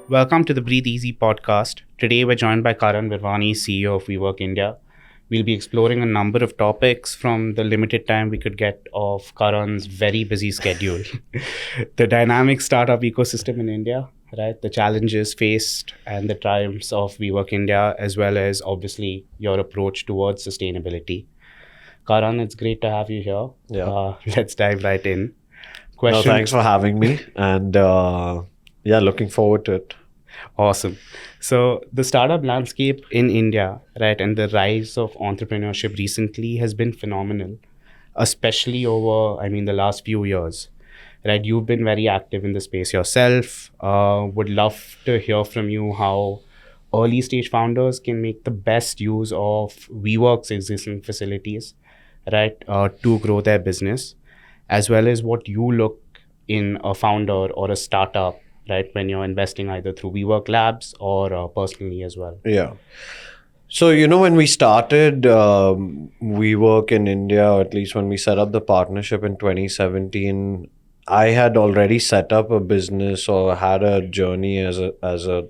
Welcome to the Breathe Easy podcast. Today we're joined by Karan Virwani, CEO of WeWork India. We'll be exploring a number of topics from the limited time we could get of Karan's very busy schedule. The dynamic startup ecosystem in India, right? The challenges faced and the triumphs of WeWork India, as well as obviously your approach towards sustainability. Karan, it's great to have you here. Yeah. Let's dive right in. No, thanks for having me. And looking forward to it. Awesome. So the startup landscape in India, right, and the rise of entrepreneurship recently has been phenomenal, especially over, the last few years, right? You've been very active in the space yourself. Would love to hear from you how early stage founders can make the best use of WeWork's existing facilities, right, to grow their business, as well as what you look in a founder or a startup, right, when you're investing either through WeWork Labs or personally as well. Yeah. So, when we started WeWork in India, or at least when we set up the partnership in 2017, I had already set up a business or had a journey as a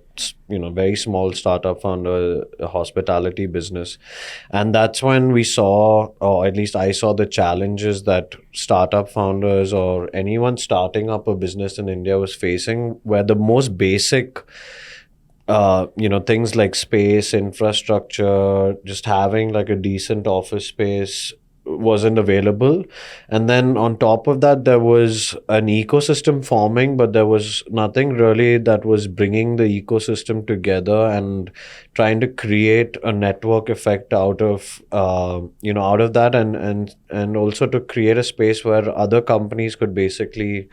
very small startup founder, a hospitality business. And that's when we saw, or at least I saw, the challenges that startup founders or anyone starting up a business in India was facing, where the most basic things like space, infrastructure, just having like a decent office space wasn't available. And then on top of that, there was an ecosystem forming, but there was nothing really that was bringing the ecosystem together and trying to create a network effect out of out of that, and also to create a space where other companies could basically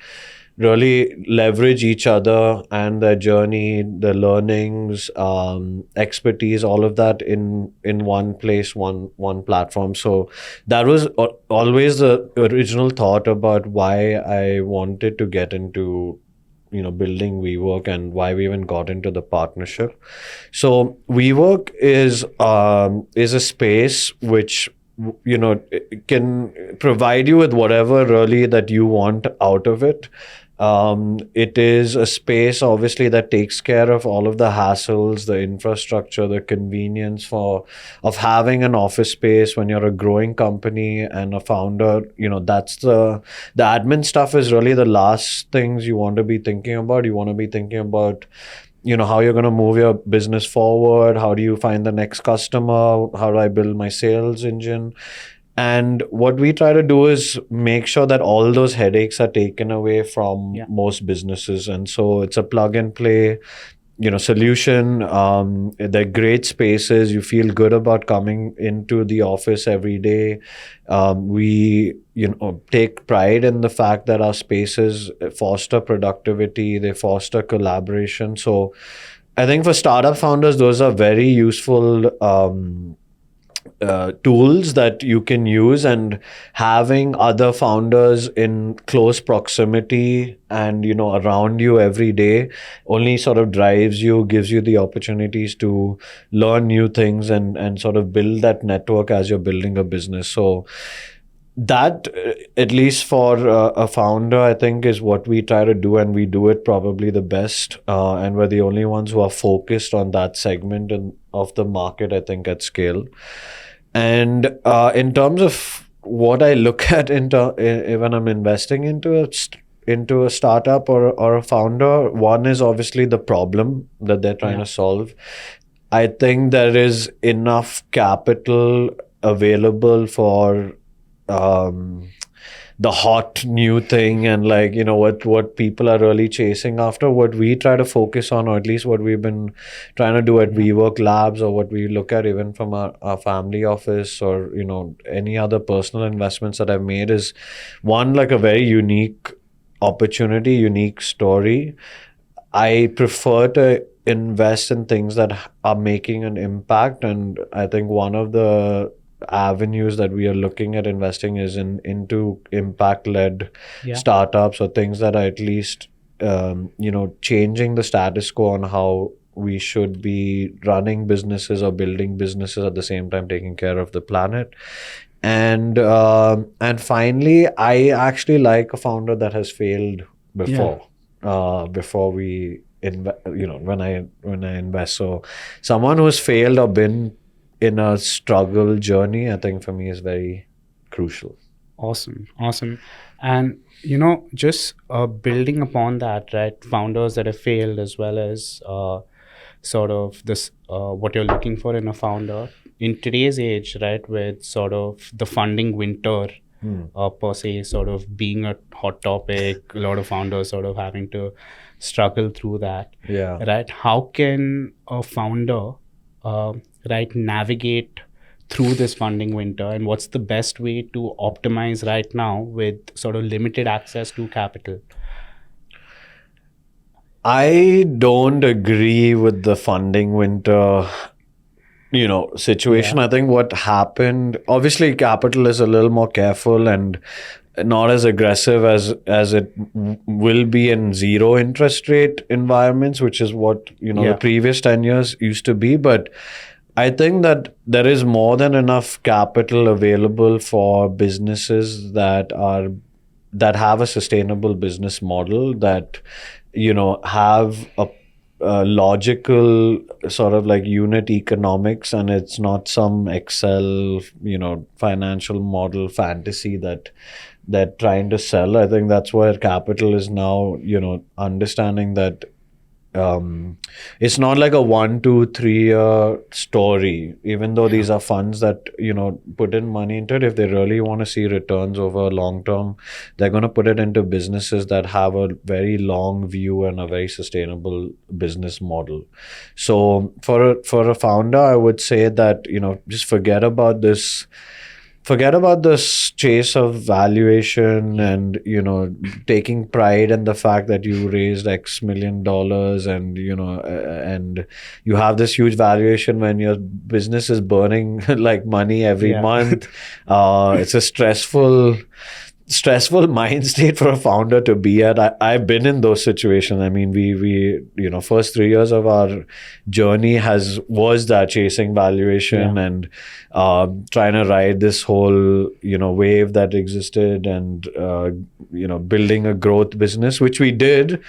really leverage each other and their journey, the learnings, expertise, all of that in one place, one platform. So that was always the original thought about why I wanted to get into building WeWork and why we even got into the partnership. So WeWork is a space which can provide you with whatever really that you want out of it. It is a space obviously that takes care of all of the hassles, the infrastructure, the convenience of having an office space when you're a growing company and a founder. That's the admin stuff is really the last things you want to be thinking about. You want to be thinking about how you're going to move your business forward. How do you find the next customer? How do I build my sales engine? And what we try to do is make sure that all those headaches are taken away from most businesses. And so it's a plug and play, solution. They're great spaces. You feel good about coming into the office every day. We, take pride in the fact that our spaces foster productivity. They foster collaboration. So I think for startup founders, those are very useful tools that you can use, and having other founders in close proximity and around you every day only sort of drives you, gives you the opportunities to learn new things and sort of build that network as you're building a business. So that, at least for a founder, I think is what we try to do, and we do it probably the best, and we're the only ones who are focused on that segment of the market, I think, at scale. And in terms of what I look at when I'm investing into a startup or a founder, one is obviously the problem that they're trying to solve. I think there is enough capital available for the hot new thing, and what people are really chasing after. What we try to focus on, or at least what we've been trying to do at WeWork Labs, or what we look at even from our family office, or any other personal investments that I've made, is one, like a very unique opportunity, unique story. I prefer to invest in things that are making an impact, and I think one of the avenues that we are looking at investing is into impact-led startups, or things that are at least changing the status quo on how we should be running businesses or building businesses, at the same time taking care of the planet. And finally, I actually like a founder that has failed before we when I invest. So someone who's failed or been in a struggle journey, I think for me is very crucial. Awesome, awesome. And just building upon that, right? Founders that have failed, as well as sort of this, what you're looking for in a founder in today's age, right? With sort of the funding winter, per se, sort of being a hot topic, a lot of founders sort of having to struggle through that, Yeah. right? How can a founder, uh, right, navigate through this funding winter, and what's the best way to optimize right now with sort of limited access to capital? I don't agree with the funding winter, situation. Yeah. I think what happened, obviously, capital is a little more careful and not as aggressive as it will be in zero interest rate environments, which is what Yeah. the previous 10 years used to be. But I think that there is more than enough capital available for businesses that have a sustainable business model, that have a logical sort of like unit economics, and it's not some Excel financial model fantasy that they're trying to sell. I think that's where capital is now, understanding that it's not like a 1, 2, 3 year story. Even though these are funds that put in money into it, if they really want to see returns over long term, they're going to put it into businesses that have a very long view and a very sustainable business model. So for a founder, I would say that just forget about this chase of valuation and taking pride in the fact that you raised X million dollars, and and you have this huge valuation when your business is burning like money every Yeah. month. It's a stressful mind state for a founder to be at. I've been in those situations. I mean, we first 3 years of our journey was that chasing valuation and trying to ride this whole wave that existed, and building a growth business, which we did.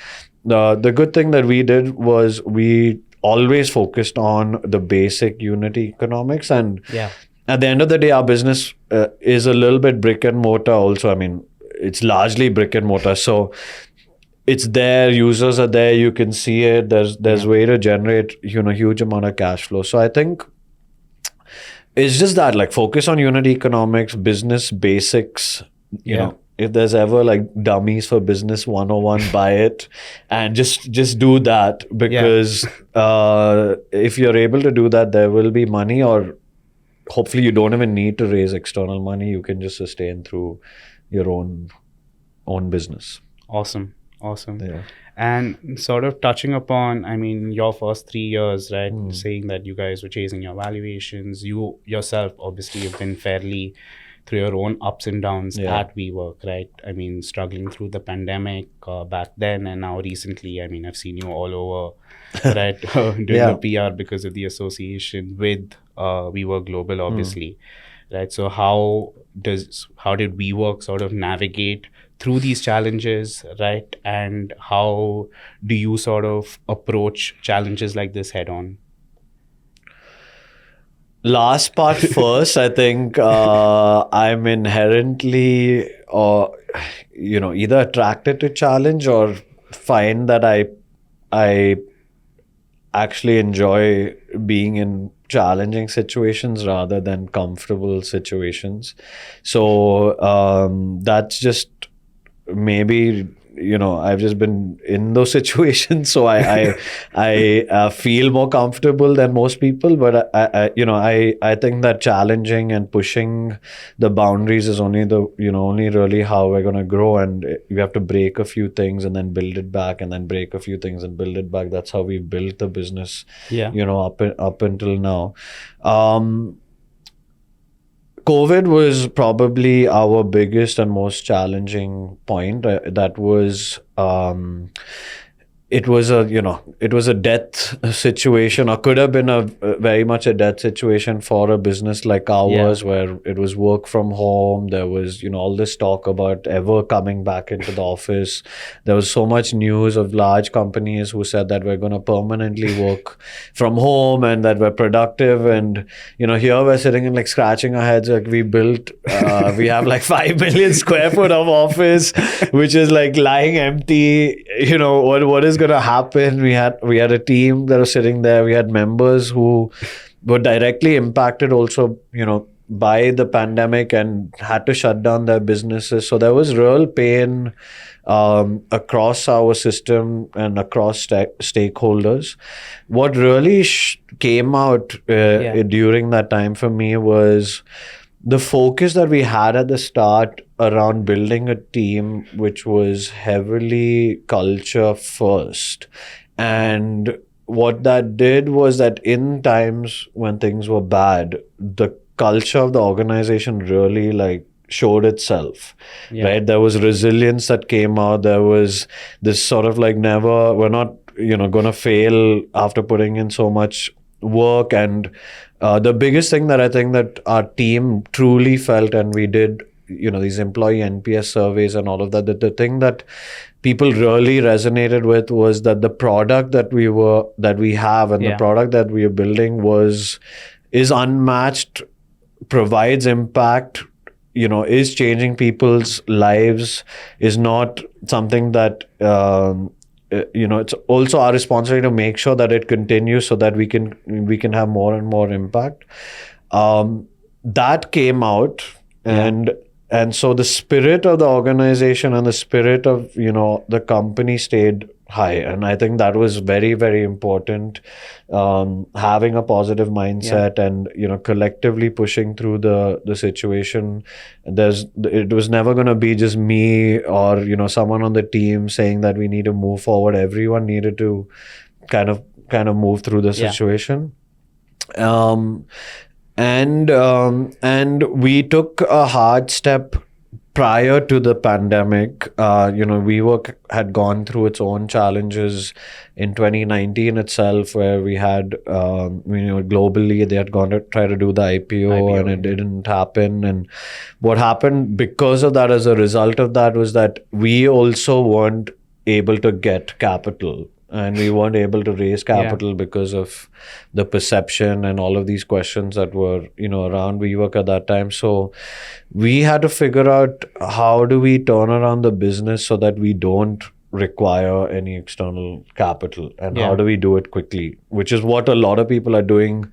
The good thing that we did was we always focused on the basic unit economics, and Yeah. at the end of the day, our business is a little bit brick and mortar also. I mean, it's largely brick and mortar. So it's there, users are there, you can see it. There's way to generate, huge amount of cash flow. So I think it's just that, like, focus on unit economics, business basics, you know. If there's ever like dummies for business 101, buy it and just do that, because if you're able to do that, there will be money, or hopefully you don't even need to raise external money. You can just sustain through your own business. Awesome. Yeah. And sort of touching upon, I mean, your first 3 years, right? Saying that you guys were chasing your valuations. You yourself obviously have been fairly through your own ups and downs at WeWork, right? I mean, struggling through the pandemic back then, and now recently, I mean, I've seen you all over, right? Doing the PR because of the association with WeWork Global, obviously, right? So how did WeWork sort of navigate through these challenges, right? And how do you sort of approach challenges like this head on? Last part first. I think I'm inherently either attracted to challenge, or find that I actually enjoy being in challenging situations rather than comfortable situations. So that's just maybe I've just been in those situations, so I feel more comfortable than most people. But I think that challenging and pushing the boundaries is only really how we're gonna grow, and you have to break a few things and then build it back, and then break a few things and build it back. That's how we built the business. Up until now. COVID was probably our biggest and most challenging point. That was it was a death situation, or could have been a very much a death situation for a business like ours, where it was work from home. There was all this talk about ever coming back into the office. There was so much news of large companies who said that we're going to permanently work from home and that we're productive. And here we're sitting and like scratching our heads, like we have like 5 million square foot of office which is like lying empty. What is going to happen? We had a team that was sitting there. We had members who were directly impacted also, by the pandemic, and had to shut down their businesses. So there was real pain across our system and across stakeholders. What really came out during that time for me was the focus that we had at the start around building a team which was heavily culture first. And what that did was that in times when things were bad, the culture of the organization really like showed itself, right? There was resilience that came out. There was this sort of like we're not going to fail after putting in so much work. And the biggest thing that I think that our team truly felt, and we did these employee NPS surveys and all of that, the thing that people really resonated with was that the product that we have and the product that we are building is unmatched, provides impact, is changing people's lives, is not something that it's also our responsibility to make sure that it continues so that we can have more and more impact. That came out, and so the spirit of the organization and the spirit of the company stayed high, and I think that was very, very important. Having a positive mindset and collectively pushing through the situation. It was never going to be just me or someone on the team saying that we need to move forward. Everyone needed to kind of move through the situation. And we took a hard step prior to the pandemic. WeWork had gone through its own challenges in 2019 itself, where we had, globally, they had gone to try to do the IPO and it didn't happen. And what happened because of that, as a result of that, was that we also weren't able to get capital. And we weren't able to raise capital because of the perception and all of these questions that were, around WeWork at that time. So we had to figure out, how do we turn around the business so that we don't require any external capital, and how do we do it quickly, which is what a lot of people are doing,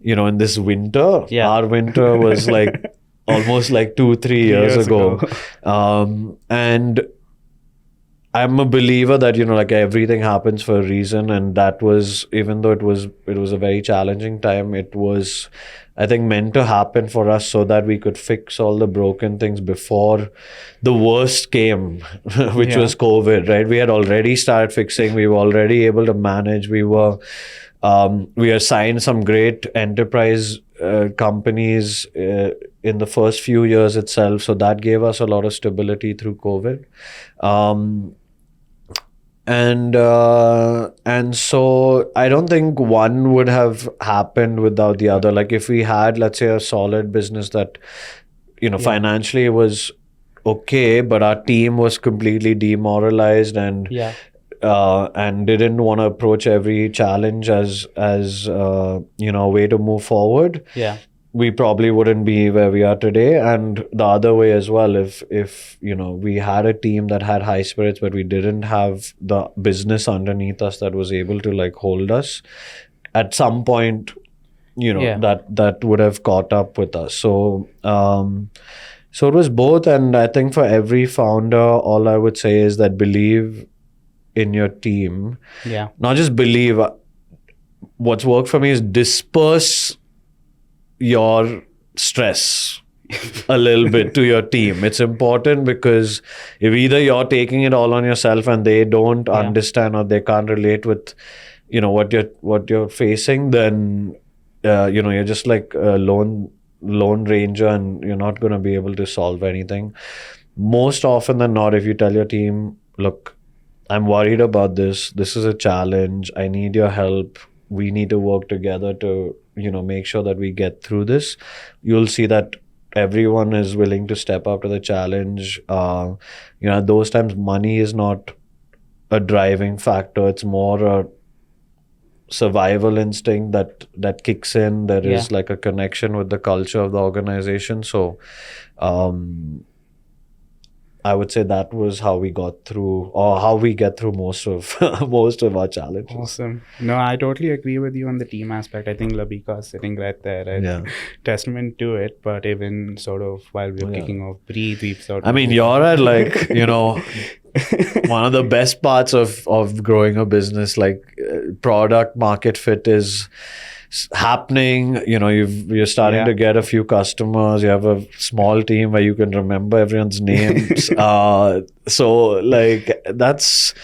in this winter. Our winter was like almost like 2-3 years ago. And I'm a believer that like everything happens for a reason, and that was, even though it was a very challenging time, it was, I think, meant to happen for us so that we could fix all the broken things before the worst came, which was COVID, right? We had already started fixing. We were already able to manage. We assigned some great enterprise companies in the first few years itself. So that gave us a lot of stability through COVID. And so I don't think one would have happened without the other. Like if we had, let's say, a solid business that, financially was okay, but our team was completely demoralized and didn't want to approach every challenge as a way to move forward. We probably wouldn't be where we are today. And the other way as well, if we had a team that had high spirits, but we didn't have the business underneath us that was able to like hold us, at some point, that would have caught up with us. So so it was both. And I think for every founder, all I would say is that believe in your team. Not just believe. What's worked for me is disperse your stress a little bit to your team. It's important, because if either you're taking it all on yourself and they don't understand, or they can't relate with what you're facing, then you're just like a lone ranger, and you're not going to be able to solve anything. Most often than not, if you tell your team, look, I'm worried about this. This is a challenge. I need your help. We need to work together to, make sure that we get through this. You'll see that everyone is willing to step up to the challenge. At those times, money is not a driving factor. It's more a survival instinct that kicks in. There is like a connection with the culture of the organization. So I would say that was how we got through, or how we get through most of most of our challenges. Awesome. No, I totally agree with you on the team aspect. I think Labika is sitting right there, right? Yeah. Testament to it. But even sort of while we were kicking off Breathe, we've sort of. I mean, you're at like, one of the best parts of growing a business, like product market fit is happening. You're starting to get a few customers. You have a small team where you can remember everyone's names. So like it's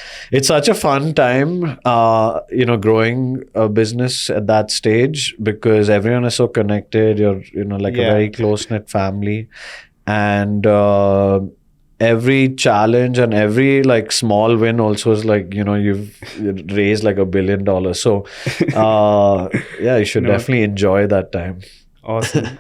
such a fun time, growing a business at that stage, because everyone is so connected. You're like a very close knit family, and every challenge and every like small win also is like, you've raised like $1 billion. So you should definitely enjoy that time. Awesome.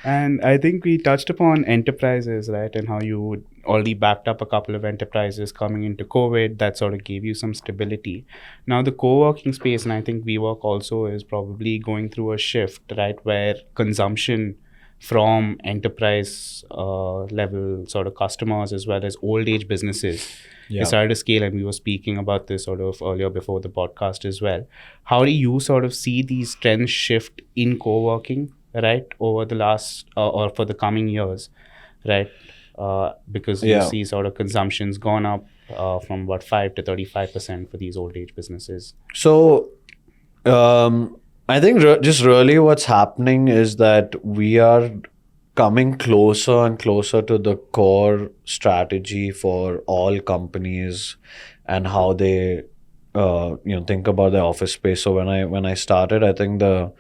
And I think we touched upon enterprises, right? And how you already backed up a couple of enterprises coming into COVID that sort of gave you some stability. Now the co-working space, and I think WeWork also is probably going through a shift, right? Where consumption from enterprise level sort of customers as well as old age businesses is started to scale. And we were speaking about this sort of earlier before the podcast as well. How do you sort of see these trends shift in co-working, right, over the last or for the coming years, right? Because you see sort of consumption's gone up from about 5 to 35% for these old age businesses. So I think just really what's happening is that we are coming closer and closer to the core strategy for all companies and how they think about their office space. So when I started, I think the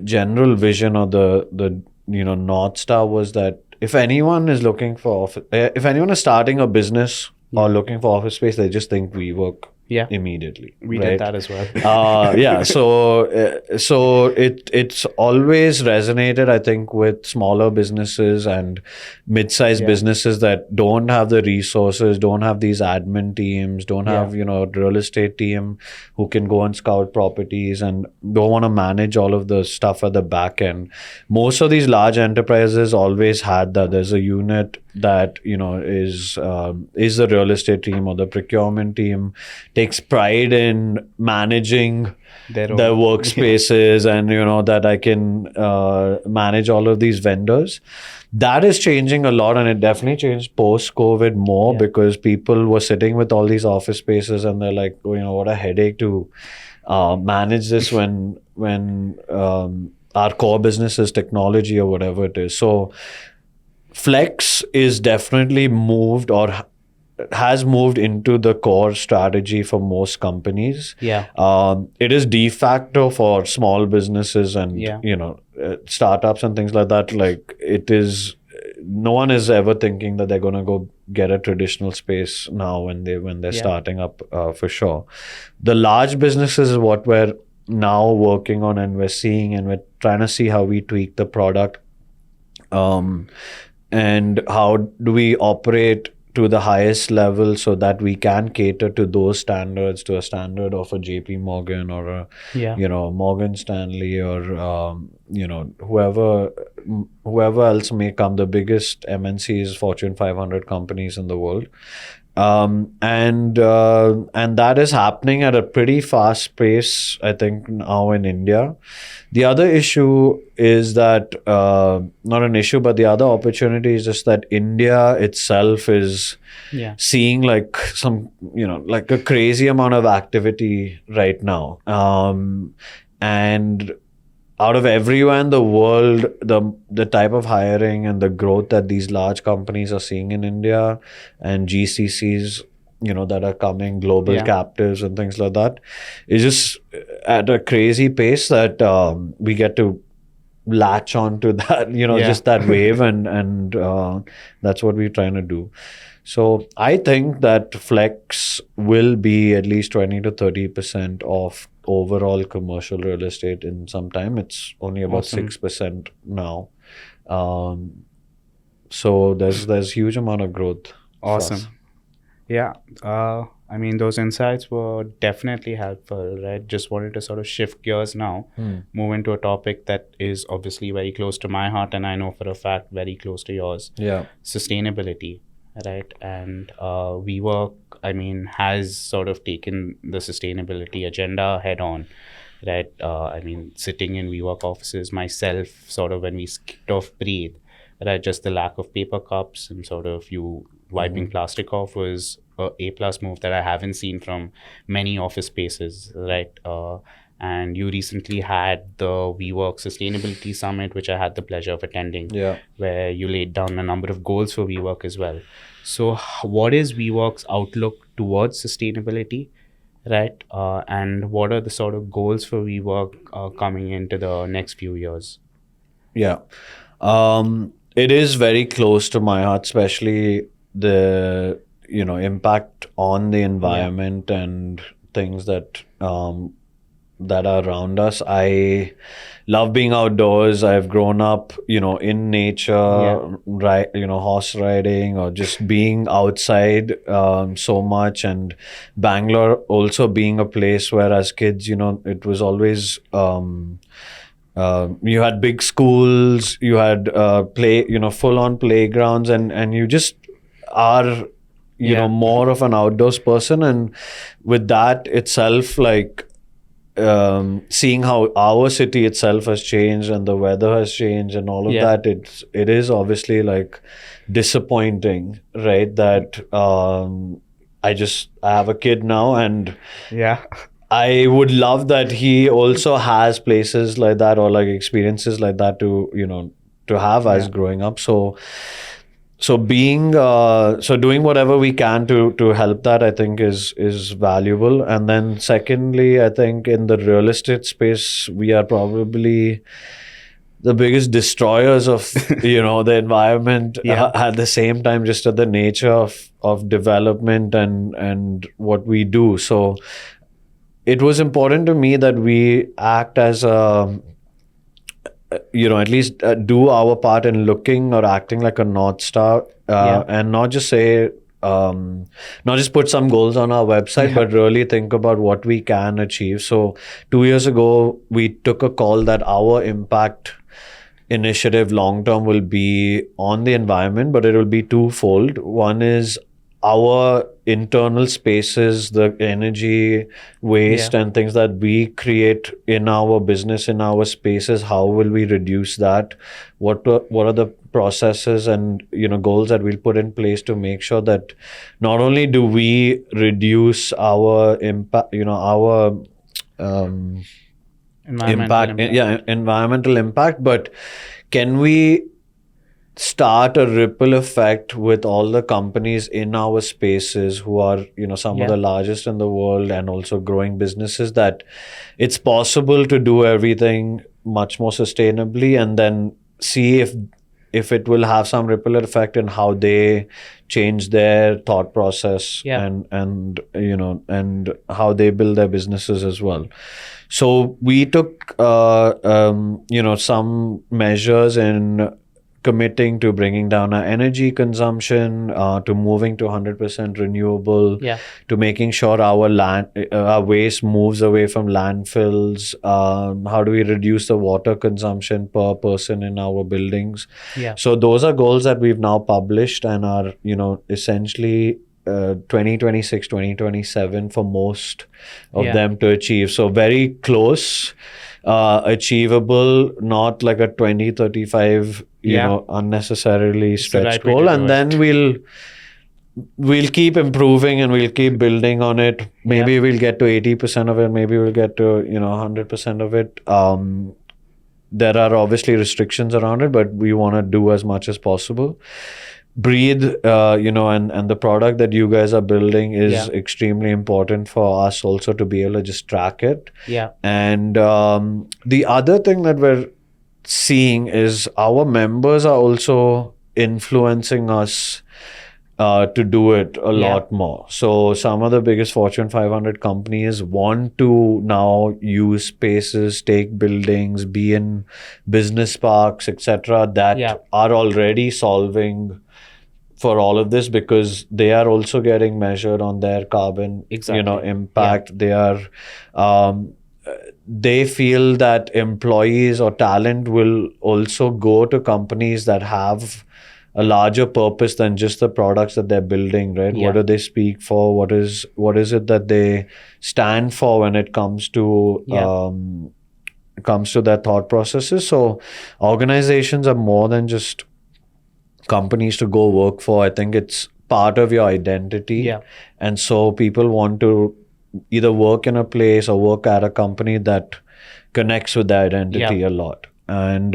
general vision or the North Star was that if anyone is looking for office, if anyone is starting a business or looking for office space, they just think WeWork immediately. We did that as well. So it's always resonated, I think, with smaller businesses and mid-sized businesses that don't have the resources, don't have these admin teams, don't have real estate team who can go and scout properties, and don't want to manage all of the stuff at the back end. Most of these large enterprises always had that. There's a unit that is the real estate team or the procurement team, takes pride in managing their workspaces and that I can manage all of these vendors. That is changing a lot, and it definitely changed post-COVID more because people were sitting with all these office spaces and they're like, what a headache to manage this when our core business is technology or whatever it is. So Flex is definitely moved or has moved into the core strategy for most companies. It is de facto for small businesses and startups and things like that. Like it is, no one is ever thinking that they're going to go get a traditional space now when they're starting up, for sure. The large businesses is what we're now working on, and we're seeing, and we're trying to see how we tweak the product. And how do we operate to the highest level so that we can cater to those standards, to a standard of a JP Morgan or a Morgan Stanley or whoever else may come, the biggest MNCs, Fortune 500 companies in the world. And that is happening at a pretty fast pace, I think, now in India. The other issue is that, not an issue, but the other opportunity is just that India itself is seeing like some, like a crazy amount of activity right now. And out of everywhere in the world, the type of hiring and the growth that these large companies are seeing in India and GCCs, that are coming, global captives and things like that, is just at a crazy pace that we get to latch on to that, just that wave, and that's what we're trying to do. So I think that flex will be at least 20 to 30% of overall commercial real estate in some time. It's only about Awesome. 6% now. So there's huge amount of growth for us. Awesome. Yeah. I mean, those insights were definitely helpful, right? Just wanted to sort of shift gears now, move into a topic that is obviously very close to my heart, and I know for a fact very close to yours. Yeah. Sustainability, right? And WeWork, I mean, has sort of taken the sustainability agenda head on, right? I mean, sitting in WeWork offices myself, sort of when we kicked off Breathe, right? Just the lack of paper cups and sort of you wiping plastic off was a plus move that I haven't seen from many office spaces, right? And you recently had the WeWork Sustainability Summit, which I had the pleasure of attending, Yeah. where you laid down a number of goals for WeWork as well. So, what is WeWork's outlook towards sustainability, right? And what are the sort of goals for WeWork coming into the next few years? Yeah. It is very close to my heart, especially the impact on the environment and things that that are around us. I love being outdoors. I've grown up, in nature, right? Horse riding or just being outside so much. And Bangalore also being a place where, as kids, it was always. You had big schools, you had full on playgrounds, and you just are, more of an outdoors person. And with that itself, like, seeing how our city itself has changed and the weather has changed and all of that, it is obviously like disappointing, right? That I have a kid now, and I would love that he also has places like that or like experiences like that to have as growing up. So being doing whatever we can to help that, I think is valuable. And then secondly, I think in the real estate space, we are probably the biggest destroyers of the environment at the same time, just at the nature of development and what we do. So it was important to me that we act as a, at least do our part in looking or acting like a North Star, and not just say, not just put some goals on our website, but really think about what we can achieve. So 2 years ago, we took a call that our impact initiative long term will be on the environment, but it will be twofold. One is our internal spaces, the energy waste and things that we create in our business, in our spaces, how will we reduce that? What are the processes and goals that we'll put in place to make sure that not only do we reduce our impact, our environmental impact, but can we start a ripple effect with all the companies in our spaces who are some of the largest in the world and also growing businesses, that it's possible to do everything much more sustainably, and then see if it will have some ripple effect in how they change their thought process and how they build their businesses as well. So we took some measures in committing to bringing down our energy consumption, to moving to 100% renewable, to making sure our waste moves away from landfills. How do we reduce the water consumption per person in our buildings? So those are goals that we've now published and are, essentially 2026, 2027 for most of them to achieve. So very close, achievable, not like a 2035 unnecessarily stretched goal. And then we'll keep improving and we'll keep building on it. Maybe we'll get to 80% of it, maybe we'll get to 100% of it. There are obviously restrictions around it, but we want to do as much as possible. Breathe, and the product that you guys are building is extremely important for us also to be able to just track it. And the other thing that we're seeing is our members are also influencing us to do it a lot more. So some of the biggest Fortune 500 companies want to now use spaces, take buildings, be in business parks, etc., that are already solving for all of this, because they are also getting measured on their carbon, impact. They are, they feel that employees or talent will also go to companies that have a larger purpose than just the products that they're building, right? What do they speak for? What is it that they stand for when it comes to their thought processes? So organizations are more than just companies to go work for. I think it's part of your identity. And so people want to either work in a place or work at a company that connects with their identity a lot. And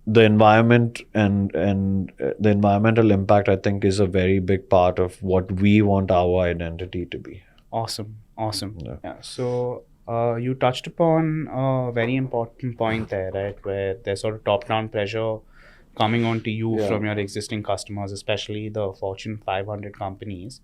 the environment and the environmental impact, I think, is a very big part of what we want our identity to be. Awesome. So you touched upon a very important point there, right? Where there's sort of top-down pressure coming onto you from your existing customers, especially the Fortune 500 companies,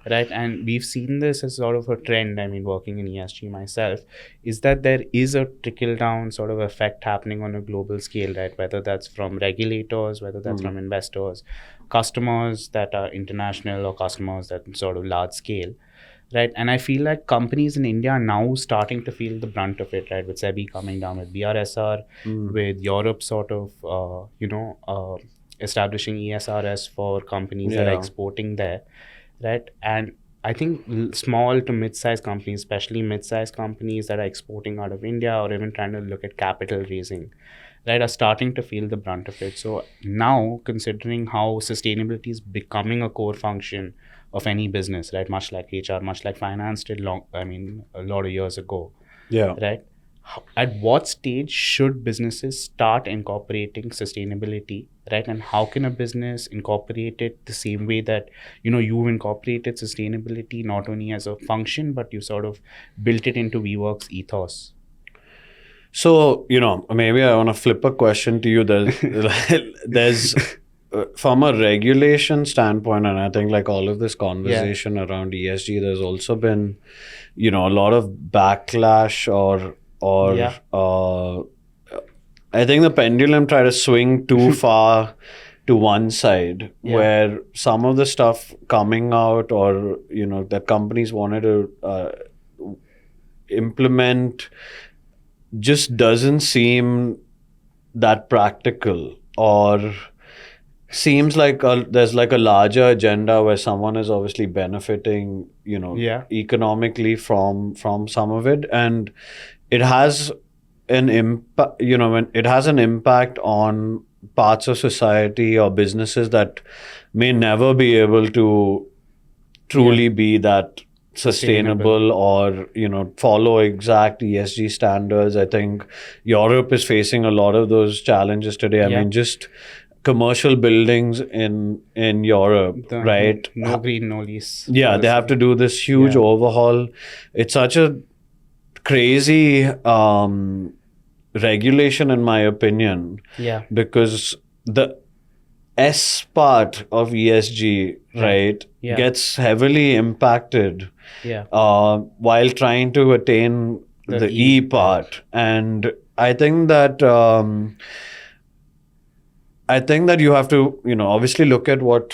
right? And we've seen this as sort of a trend. I mean, working in ESG myself, is that there is a trickle-down sort of effect happening on a global scale, right? Whether that's from regulators, whether that's from investors, customers that are international or customers that are sort of large scale. Right. And I feel like companies in India are now starting to feel the brunt of it, right? With SEBI coming down, with BRSR, with Europe sort of, establishing ESRS for companies that are exporting there, right? And I think small to mid-sized companies, especially mid-sized companies that are exporting out of India or even trying to look at capital raising, right, are starting to feel the brunt of it. So now, considering how sustainability is becoming a core function of any business, right? Much like HR, much like finance did a lot of years ago. Right? At what stage should businesses start incorporating sustainability, right? And how can a business incorporate it the same way that, you've incorporated sustainability not only as a function, but you sort of built it into WeWork's ethos? So, maybe I want to flip a question to you. There's from a regulation standpoint, and I think like all of this conversation around ESG, there's also been, a lot of backlash or I think the pendulum tried to swing too far to one side, where some of the stuff coming out or, that companies wanted to implement just doesn't seem that practical, or seems like there's like a larger agenda where someone is obviously benefiting, economically from some of it, and it has an impact. When it has an impact on parts of society or businesses that may never be able to truly be that sustainable or follow exact ESG standards. I think Europe is facing a lot of those challenges today. I mean, just commercial buildings in Europe, right? No green, no lease. Yeah, they have to do this huge overhaul. It's such a crazy regulation, in my opinion. Because the S part of ESG, right, gets heavily impacted while trying to attain the E part. And I think that you have to, obviously look at what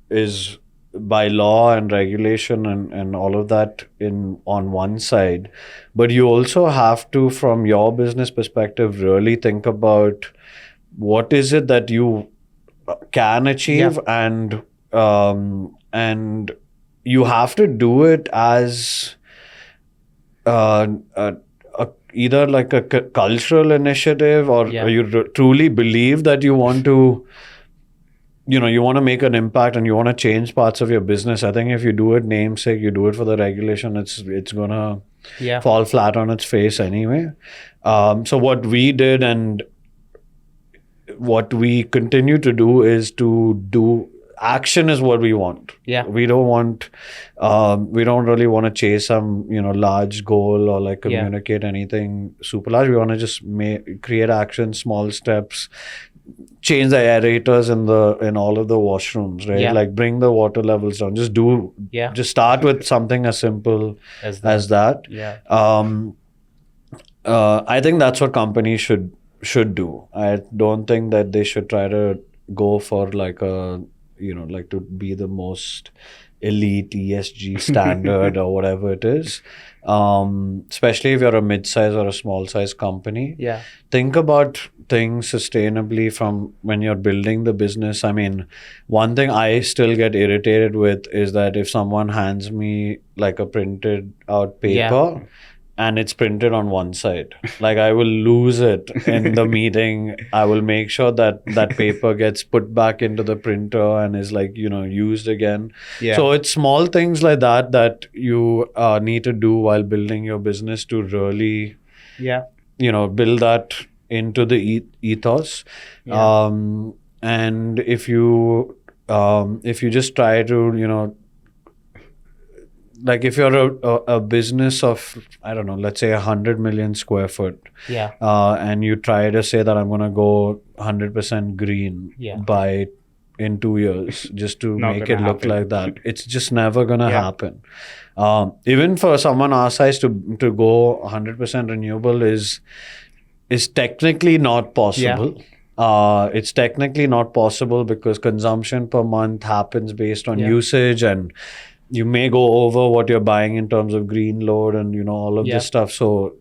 is by law and regulation and all of that on one side. But you also have to, from your business perspective, really think about what is it that you can achieve, and you have to do it as either like a cultural initiative, or you truly believe that you want to, you want to make an impact and you want to change parts of your business. I think if you do it namesake, you do it for the regulation, it's gonna fall flat on its face anyway. So what we did and what we continue to do is to do action is what we want. We don't want, we don't really want to chase some, large goal or like communicate anything super large. We want to just create action, small steps, change the aerators in all of the washrooms, right? Yeah. Like bring the water levels down. Yeah. Just start with something as simple As as that. Yeah. I think that's what companies should do. I don't think that they should try to go for like a, like to be the most elite ESG standard or whatever it is. Especially if you're a mid-size or a small-size company. Yeah. Think about things sustainably from when you're building the business. I mean, one thing I still get irritated with is that if someone hands me like a printed out paper and it's printed on one side, like I will lose it in the meeting. I will make sure that that paper gets put back into the printer and is like, used again. Yeah. So it's small things like that you need to do while building your business to really, Yeah. build that into the ethos. Yeah. And if you just try to, like if you're a business of, I don't know, let's say 100 million square foot, Yeah. and you try to say that I'm going to go 100% green Yeah. by in 2 years just to Not make it gonna look happen. like that, it's just never going to Yeah. happen. Even for someone our size to go 100% renewable is technically not possible. It's technically not possible because consumption per month happens based on Yeah. usage, and you may go over what you're buying in terms of green load and all of Yeah. this stuff. So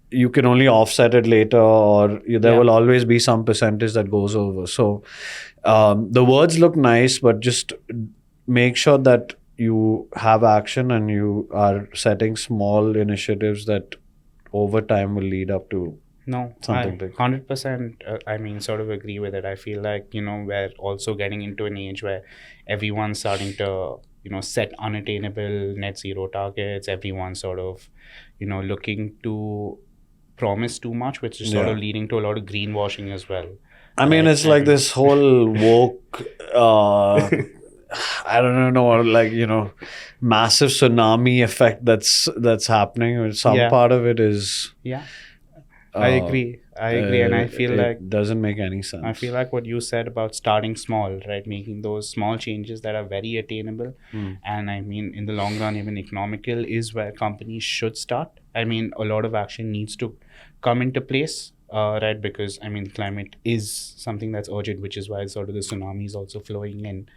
you can only offset it later, or there Yeah. will always be some percentage that goes over. So the words look nice, but just make sure that you have action and you are setting small initiatives that over time will lead up to No, something I big. 100%, I mean, sort of agree with it. I feel like, we're also getting into an age where everyone's starting to, set unattainable net zero targets. Everyone's sort of, looking to promise too much, which is sort of Yeah. leading to a lot of greenwashing as well. I mean, Right. it's like this whole woke, I don't know, like, massive tsunami effect that's happening. Some Yeah. part of it is. Yeah, I agree. And I feel like it doesn't make any sense. I feel like what you said about starting small, right? Making those small changes that are very attainable. And I mean, in the long run, even economical is where companies should start. I mean, a lot of action needs to come into place, right? Because, I mean, climate is something that's urgent, which is why sort of the tsunami is also flowing in,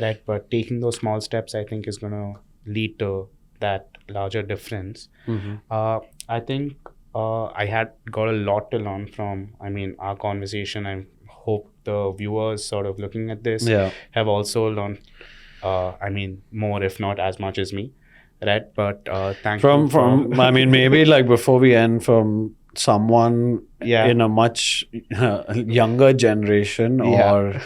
right? But taking those small steps, I think, is going to lead to that larger difference. I think I had got a lot to learn from, I mean, our conversation. I hope the viewers sort of looking at this have also learned, I mean, more, if not as much as me, right? But thank you. From I mean, maybe like before we end, from someone in a much younger generation, or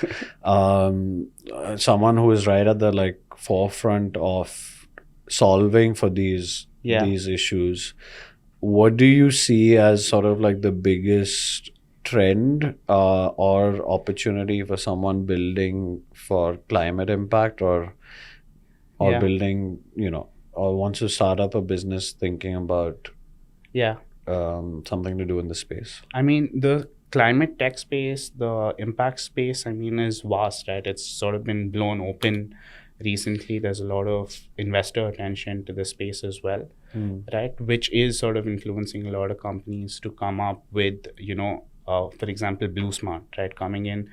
someone who is right at the like forefront of solving for these issues, what do you see as sort of like the biggest trend or opportunity for someone building for climate impact, or building, or wants to start up a business thinking about something to do in the space? I mean, the climate tech space, the impact space, I mean, is vast, right? It's sort of been blown open recently. There's a lot of investor attention to the space as well, right? Which is sort of influencing a lot of companies to come up with, for example, Blue Smart, right? Coming in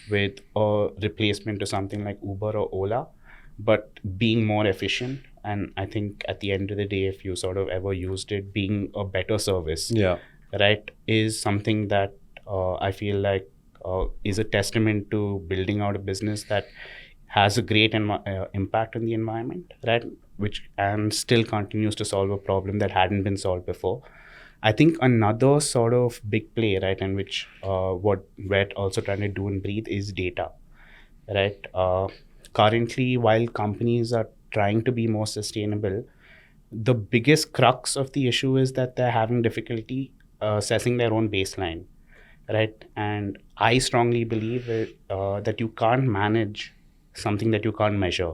with a replacement to something like Uber or Ola, but being more efficient. And I think at the end of the day, if you sort of ever used it, being a better service, right, is something that I feel like is a testament to building out a business that has a great impact on the environment, right, which and still continues to solve a problem that hadn't been solved before. I think another sort of big play, right, and which what we're also trying to do and breathe is data, right? Currently, while companies are trying to be more sustainable, the biggest crux of the issue is that they're having difficulty assessing their own baseline, right? And I strongly believe that you can't manage something that you can't measure,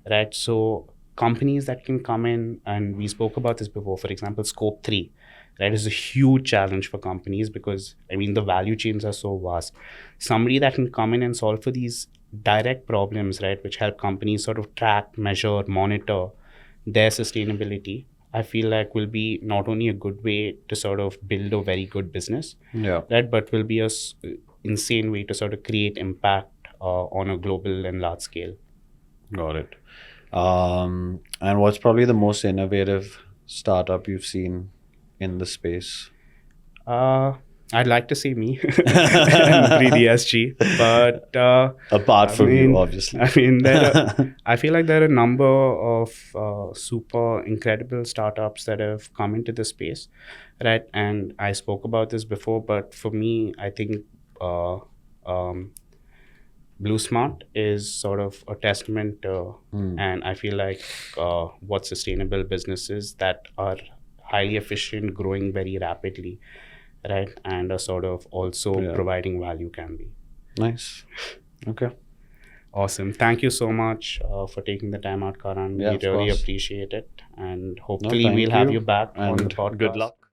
right? So companies that can come in, and we spoke about this before, for example, Scope 3, right, is a huge challenge for companies because, I mean, the value chains are so vast. Somebody that can come in and solve for these direct problems, right, which help companies sort of track, measure, monitor their sustainability, I feel like will be not only a good way to sort of build a very good business, Yeah. right, but will be a insane way to sort of create impact on a global and large scale. Got it. And what's probably the most innovative startup you've seen in the space? I'd like to say me and breathe ESG, but Apart I from mean, you, obviously. I mean, I feel like there are a number of super incredible startups that have come into the space, right? And I spoke about this before, but for me, I think Blue Smart is sort of a testament, and I feel like what sustainable businesses that are highly efficient, growing very rapidly, right, and are sort of also Yeah. providing value can be. Nice. Okay. Awesome. Thank you so much for taking the time out, Karan. Yeah, We of really course. appreciate it, and No, hopefully thank we'll have you. you back on the And podcast. good luck.